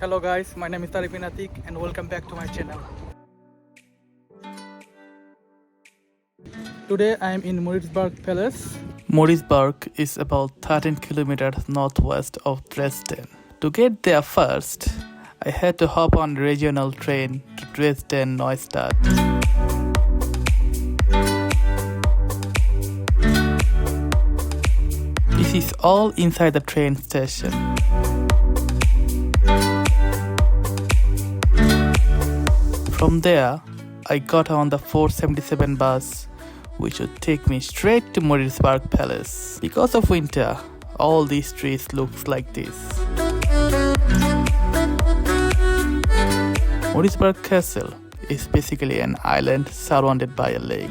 Hello guys, my name is Atik and welcome back to my channel. Today I am in Moritzburg Palace. Moritzburg is about 13 kilometers northwest of Dresden. To get there first, I had to hop on regional train to Dresden-Neustadt. This is all inside the train station. From there, I got on the 477 bus, which would take me straight to Moritzburg Palace. Because of winter, all these trees look like this. Moritzburg Castle is basically an island surrounded by a lake.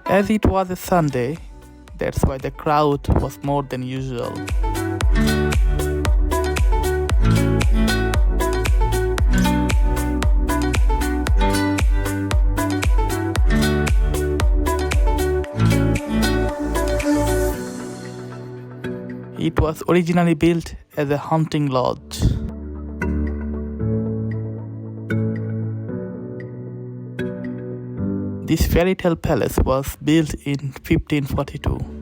As it was a Sunday, that's why the crowd was more than usual. It was originally built as a hunting lodge. This Fairytale palace was built in 1542.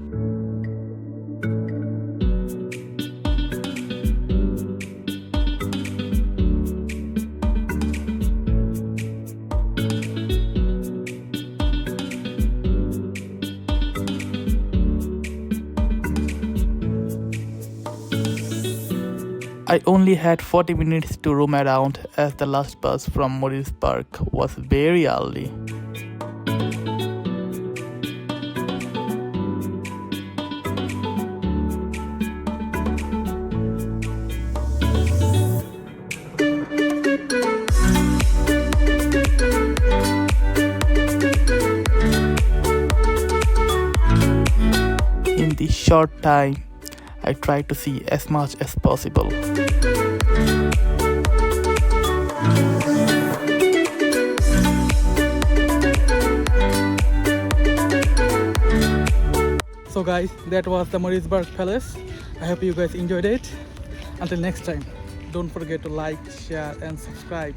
I only had 40 minutes to roam around as the last bus from Moritzburg was very early. In this short time, I tried to see as much as possible. So guys, that was the Moritzburg Palace. I hope you guys enjoyed it. Until next time, don't forget to like, share and subscribe.